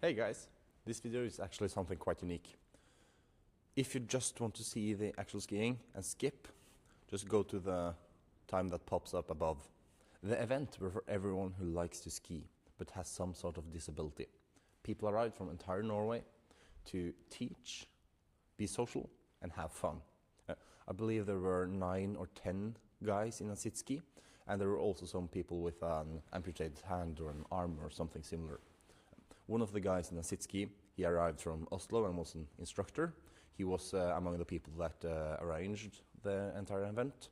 Hey guys, this video is actually something quite unique. If you just want to see the actual skiing and skip, just go to the time that pops up above. The event were for everyone who likes to ski but has some sort of disability. People arrived from entire Norway to teach, be social and have fun. I believe there were 9 or 10 guys in a sitski, and there were also some people with an amputated hand or an arm or something similar. One of the guys in the sitski, he arrived from Oslo and was an instructor. He was among the people that arranged the entire event.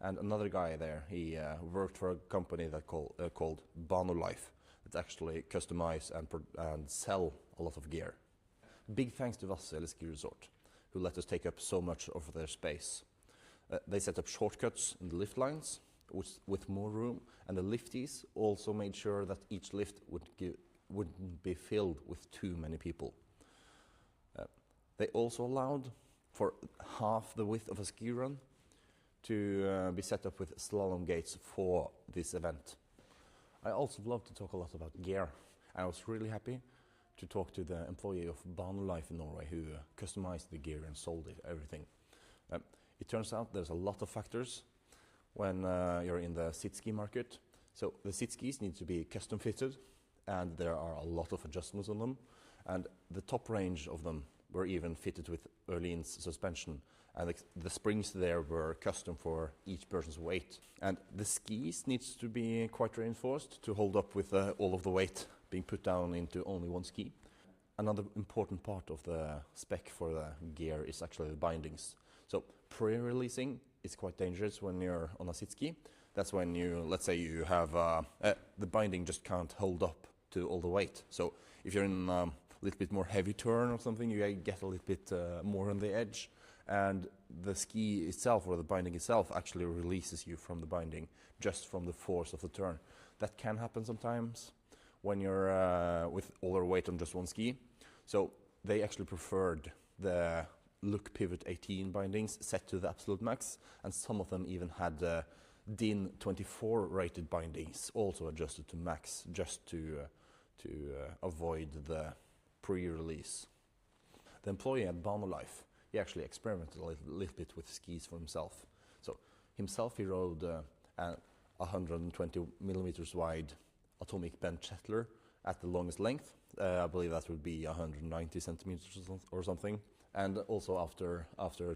And another guy there, he worked for a company that called Vassfjellet that actually customize and sell a lot of gear. Big thanks to Vassfjellet ski resort, who let us take up so much of their space. They set up shortcuts in the lift lines with more room, and the lifties also made sure that each lift wouldn't be filled with too many people. They also allowed for half the width of a ski run to be set up with slalom gates for this event. I also love to talk a lot about gear. I was really happy to talk to the employee of Vassfjellet in Norway who customized the gear and sold everything. It turns out there's a lot of factors when you're in the sitski market. So the sitskis need to be custom fitted, and there are a lot of adjustments on them, and the top range of them were even fitted with Öhlins suspension, and the springs there were custom for each person's weight. And the skis needs to be quite reinforced to hold up with all of the weight being put down into only one ski. Another important part of the spec for the gear is actually the bindings. So pre-releasing is quite dangerous when you're on a sitski. That's when let's say you have the binding just can't hold up to all the weight. So if you're in a little bit more heavy turn or something, you get a little bit more on the edge, and the ski itself or the binding itself actually releases you from the binding just from the force of the turn. That can happen sometimes when you're with all your weight on just one ski. So they actually preferred the Look Pivot 18 bindings set to the absolute max, and some of them even had DIN 24 rated bindings also adjusted to max just to avoid the pre-release. The employee at Vassfjellet, he actually experimented a little bit with skis for himself. So himself he rode a 120 millimeters wide atomic bent settler at the longest length. I believe that would be 190 centimeters or something. And also after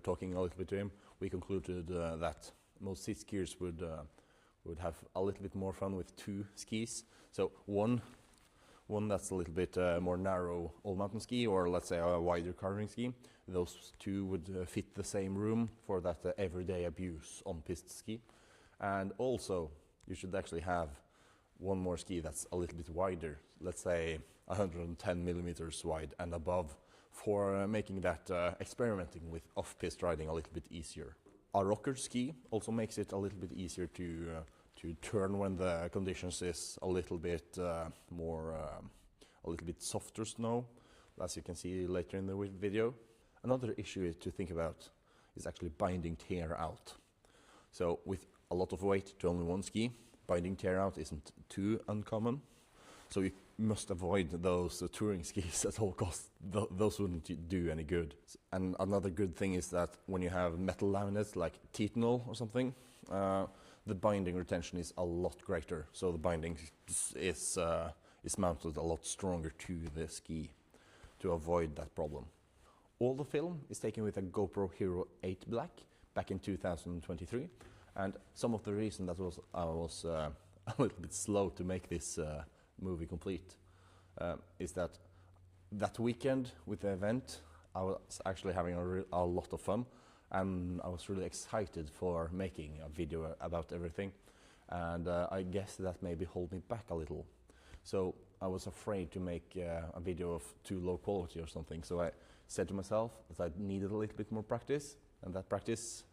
talking a little bit to him, we concluded that most sit skiers would have a little bit more fun with 2 skis. So one that's a little bit more narrow all mountain ski, or let's say a wider carving ski. Those 2 would fit the same room for that everyday abuse on piste ski. And also you should actually have one more ski that's a little bit wider, let's say 110 millimeters wide and above, for making that experimenting with off-piste riding a little bit easier. A rocker ski also makes it a little bit easier to turn when the conditions is a little bit softer snow, as you can see later in the video. Another issue to think about is actually binding tear out. So with a lot of weight to only one ski, binding tear out isn't too uncommon. So you must avoid those touring skis at all costs. Those wouldn't do any good. And another good thing is that when you have metal laminates like titanol or something, the binding retention is a lot greater. So the binding is mounted a lot stronger to the ski to avoid that problem. All the film is taken with a GoPro Hero 8 Black back in 2023. And some of the reason that I was a little bit slow to make this movie complete is that weekend with the event I was actually having a lot of fun, and I was really excited for making a video about everything, and I guess that maybe hold me back a little. So I was afraid to make a video of too low quality or something, so I said to myself that I needed a little bit more practice, and that practice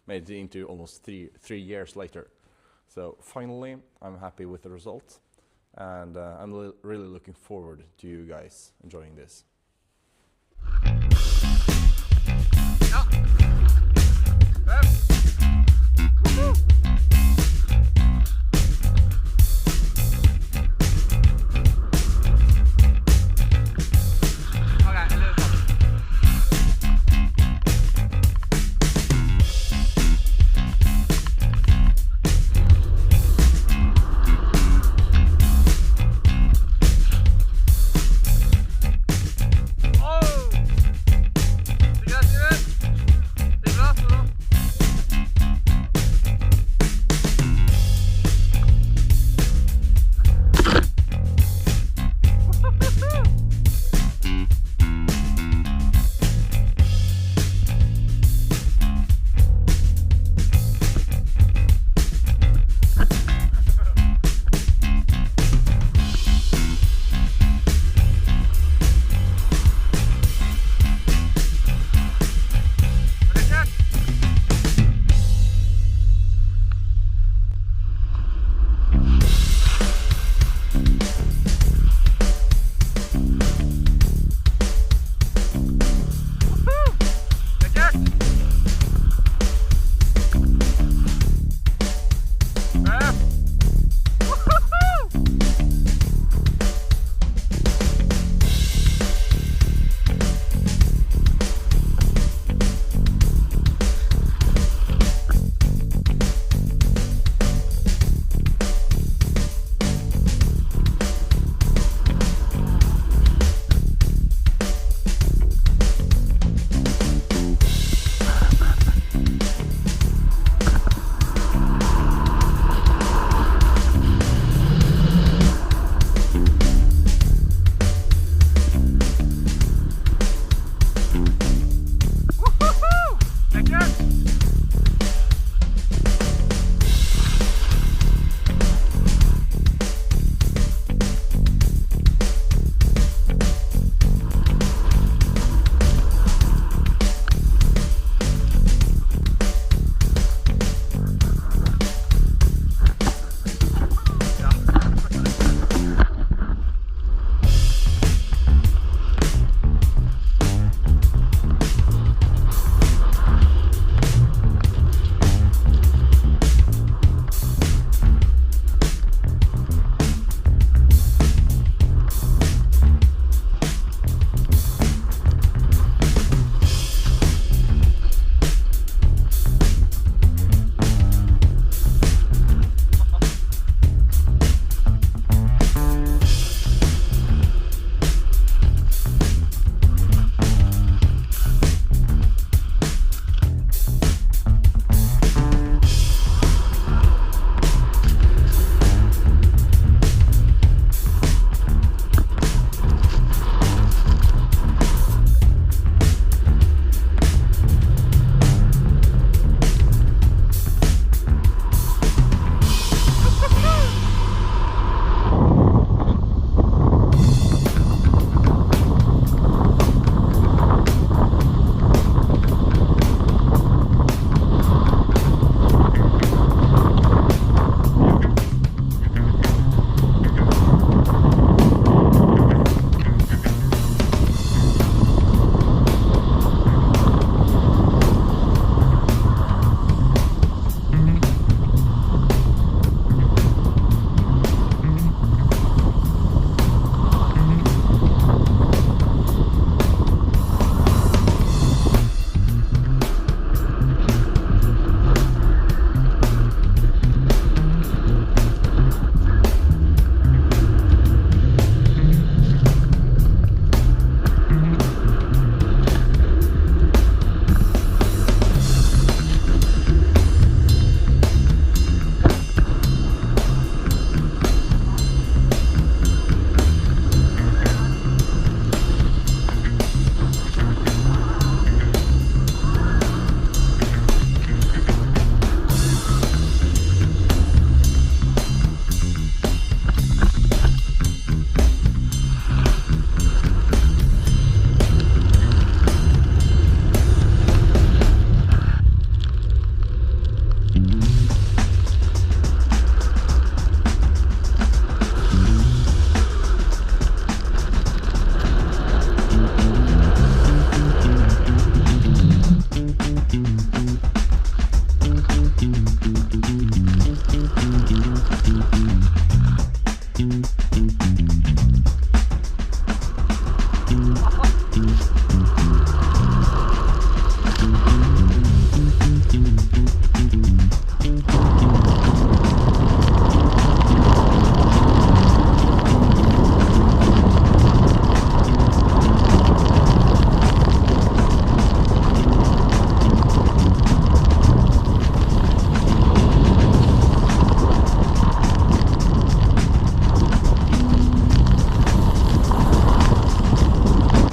made it into almost three years later. So finally I'm happy with the result. And I'm really looking forward to you guys enjoying this. Ja. 5.